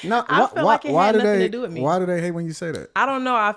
No, I feel like it why had do nothing they to do with me. why do they hate when you say that? I don't know.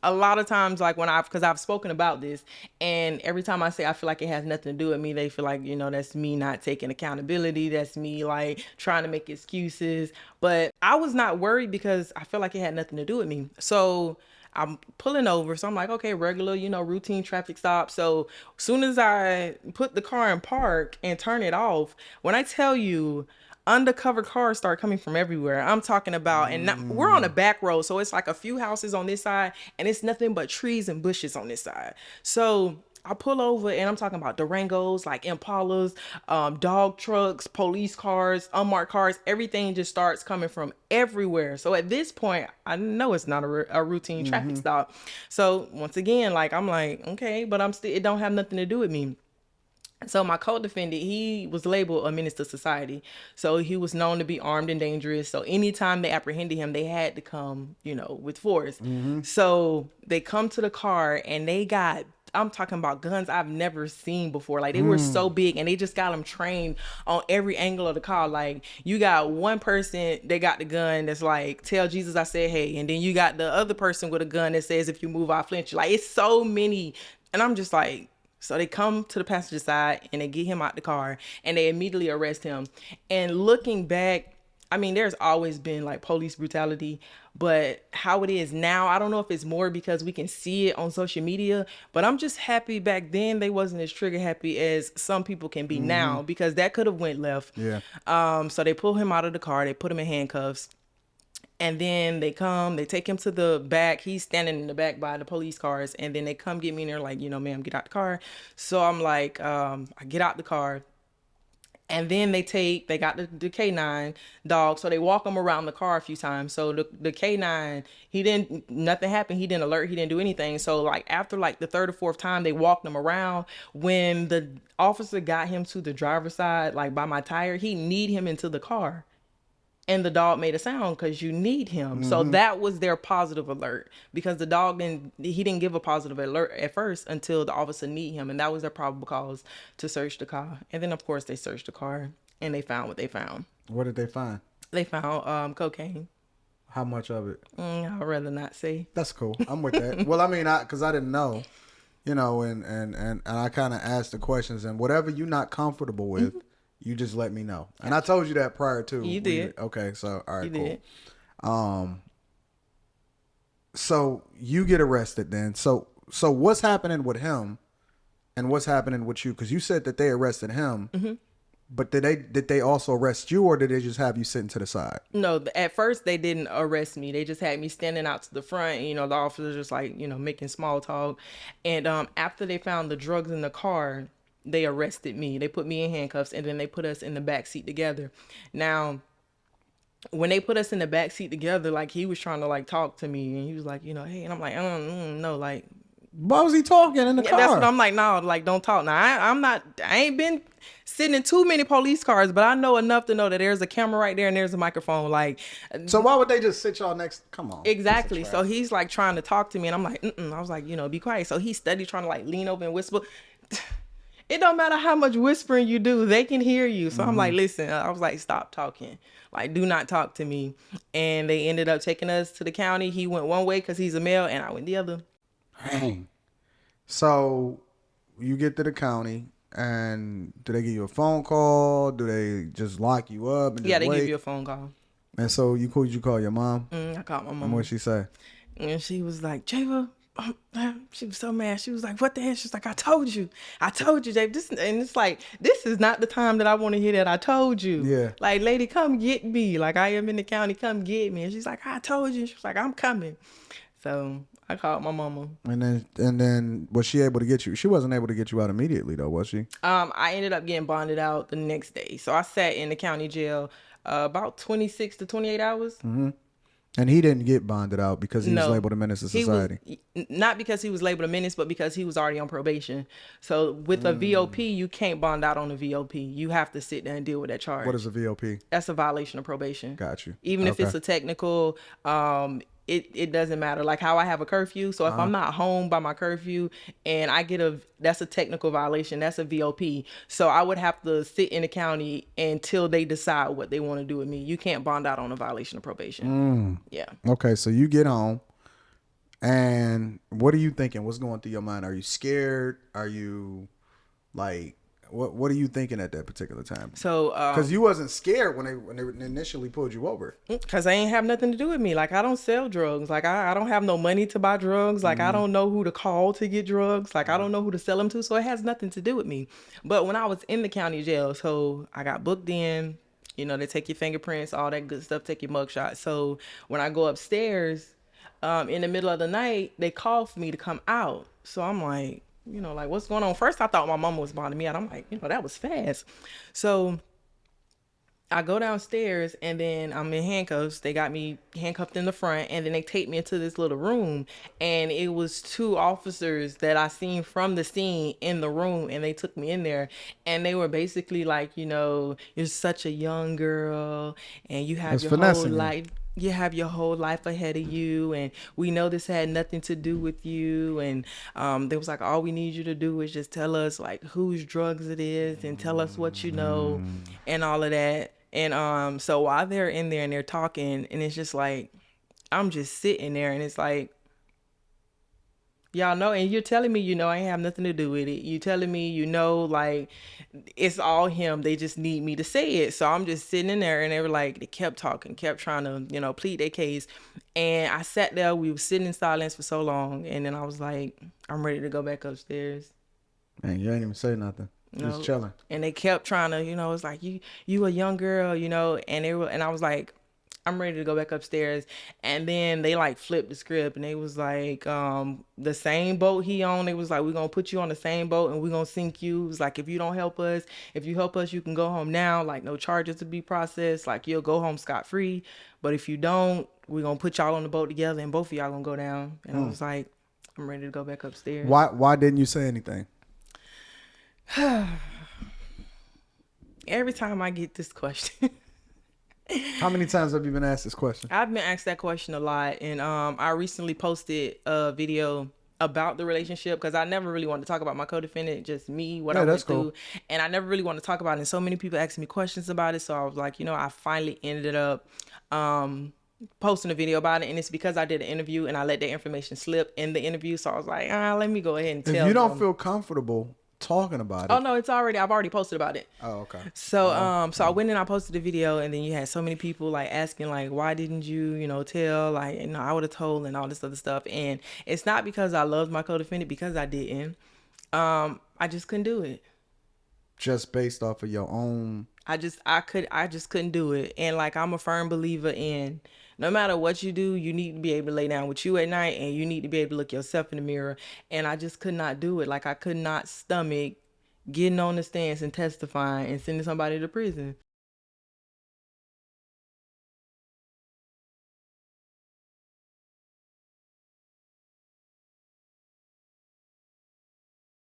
A lot of times, like because I've spoken about this, and every time I say I feel like it has nothing to do with me, they feel like, that's me not taking accountability. That's me like trying to make excuses. But I was not worried because I feel like it had nothing to do with me. So I'm pulling over. So I'm like, okay, regular, routine traffic stop. So as soon as I put the car in park and turn it off, when I tell you, undercover cars start coming from everywhere. I'm talking about, and we're on a back road, so it's like a few houses on this side, and it's nothing but trees and bushes on this side. So I pull over, and I'm talking about Durangos, like Impalas, dog trucks, police cars, unmarked cars. Everything just starts coming from everywhere. So at this point, I know it's not a routine traffic stop. So once again, like I'm like, okay, but I'm still. It don't have nothing to do with me. So my co-defendant, he was labeled a menace to society. So he was known to be armed and dangerous. So anytime they apprehended him, they had to come, with force. So they come to the car and they got, I'm talking about guns I've never seen before. Like they were so big and they just got them trained on every angle of the car. Like you got one person, they got the gun that's like, tell Jesus I said hey. And then you got the other person with a gun that says, if you move, I'll flinch. Like it's so many. And I'm just like, so they come to the passenger side and they get him out the car and they immediately arrest him. And looking back, I mean, there's always been like police brutality, but how it is now, I don't know if it's more because we can see it on social media, but I'm just happy back then they wasn't as trigger happy as some people can be now, because that could have went left. Yeah. So they pull him out of the car, they put him in handcuffs. And then they come, they take him to the back. He's standing in the back by the police cars. And then they come get me and they're like, ma'am, get out the car. So I'm like, I get out the car. And then they got the K9 dog. So they walk him around the car a few times. So the K9, nothing happened. He didn't alert. He didn't do anything. So like after like the third or fourth time, they walked him around. When the officer got him to the driver's side, like by my tire, he kneed him into the car. And the dog made a sound because you need him. So that was their positive alert, because the dog didn't give a positive alert at first until the officer need him. And that was their probable cause to search the car. And then of course they searched the car and they found what they found. What did they find? They found cocaine. How much of it? I'd rather not say. That's cool. I'm with that. Well, I mean, because I didn't know, and I kind of asked the questions, and whatever you're not comfortable with, you just let me know. And I told you that prior to. You did. Okay, so all right, You cool. did. So you get arrested then. So what's happening with him, and what's happening with you? Because you said that they arrested him, but did they also arrest you, or did they just have you sitting to the side? No, at first they didn't arrest me. They just had me standing out to the front. The officers just like, making small talk. And after they found the drugs in the car, they arrested me. They put me in handcuffs, and then they put us in the back seat together. Now, when they put us in the back seat together, like he was trying to like talk to me, and he was like, hey, and I'm like, I don't know, like. Why was he talking in the car? That's what I'm like. No, like don't talk. Now I ain't been sitting in too many police cars, but I know enough to know that there's a camera right there and there's a microphone. Like, so why would they just sit y'all next? Come on. Exactly. So he's like trying to talk to me, and I'm like, I was like, be quiet. So he's steady trying to like lean over and whisper. It don't matter how much whispering you do, they can hear you. So I'm like, listen, I was like, stop talking. Like, do not talk to me. And they ended up taking us to the county. He went one way because he's a male, and I went the other. Dang. So you get to the county, and do they give you a phone call? Do they just lock you up? And Yeah, just they wait? give you a phone call. And so you call your mom? I called my mom. And what'd she say? And she was like, Java, she was so mad. She was like, what the hell? She's like, I told you, Jave. And it's like, this is not the time that I want to hear that. I told you. Yeah. Like, lady, come get me. Like, I am in the county. Come get me. And she's like, I told you. She was like, I'm coming. So I called my mama. And then was she able to get you? She wasn't able to get you out immediately though, was she? I ended up getting bonded out the next day. So I sat in the county jail about 26 to 28 hours. Mm-hmm. And he didn't get bonded out because he was labeled a menace to society. Not because he was labeled a menace, but because he was already on probation. So with a VOP, you can't bond out on a VOP. You have to sit there and deal with that charge. What is a VOP? That's a violation of probation. Got you. Even if it's a technical, it doesn't matter. Like how I have a curfew. So if I'm not home by my curfew and I get that's a technical violation. That's a VOP. So I would have to sit in the county until they decide what they want to do with me. You can't bond out on a violation of probation. Yeah. Okay, so you get home, and what are you thinking? What's going through your mind? Are you scared? Are you like what are you thinking at that particular time? So because you wasn't scared when they initially pulled you over. Because they ain't have nothing to do with me. Like, I don't sell drugs. Like, I don't have no money to buy drugs. Like, I don't know who to call to get drugs. Like, I don't know who to sell them to. So it has nothing to do with me. But when I was in the county jail, so I got booked in. You know, they take your fingerprints, all that good stuff, take your mugshot. So when I go upstairs, in the middle of the night, they call for me to come out. So I'm like, you know, like, what's going on? First, I thought my mama was bonding me out. I'm like, you know, that was fast. So I go downstairs and then I'm in handcuffs. They got me handcuffed in the front and then they take me into this little room. And it was two officers that I seen from the scene in the room and they took me in there and they were basically like, you know, you're such a young girl and you have your whole life. You have your whole life ahead of you and we know this had nothing to do with you. And they was like, all we need you to do is just tell us like whose drugs it is and tell us what you know and all of that. And so while they're in there and they're talking and it's just like, I'm just sitting there and it's like, y'all know, and you're telling me, you know, I ain't have nothing to do with it. You telling me, you know, like it's all him. They just need me to say it. So I'm just sitting in there and they were like, they kept talking, kept trying to, you know, plead their case. And I sat there, we were sitting in silence for so long. And then I was like, I'm ready to go back upstairs. Man, you ain't even say nothing. Just chilling. And they kept trying to, you know, it's like, you a young girl, you know, and I was like, I'm ready to go back upstairs. And then they like flipped the script and they was like, the same boat he on, they was like, we're going to put you on the same boat and we're going to sink you. It was like, if you don't help us, if you help us, you can go home now. Like no charges to be processed. Like you'll go home scot-free. But if you don't, we're going to put y'all on the boat together and both of y'all going to go down. And I was like, I'm ready to go back upstairs. Why didn't you say anything? Every time I get this question. How many times have you been asked this question? I've been asked that question a lot. And I recently posted a video about the relationship because I never really wanted to talk about my co-defendant, just me, what I went through. And I never really wanted to talk about it. And so many people asked me questions about it. So I was like, you know, I finally ended up posting a video about it. And it's because I did an interview and I let that information slip in the interview. So I was like, let me go ahead and tell If you don't feel comfortable talking about it. Oh no, I've already posted about it. Oh, okay. So so I went and I posted a video and then you had so many people like asking like, why didn't you, you know, tell, like, you know, I would have told and all this other stuff. And it's not because I loved my co-defendant, because I didn't. I just couldn't do it. Just based off of your own. I just couldn't do it. And like, I'm a firm believer in no matter what you do, you need to be able to lay down with you at night and you need to be able to look yourself in the mirror. And I just could not do it. Like I could not stomach getting on the stance and testifying and sending somebody to prison.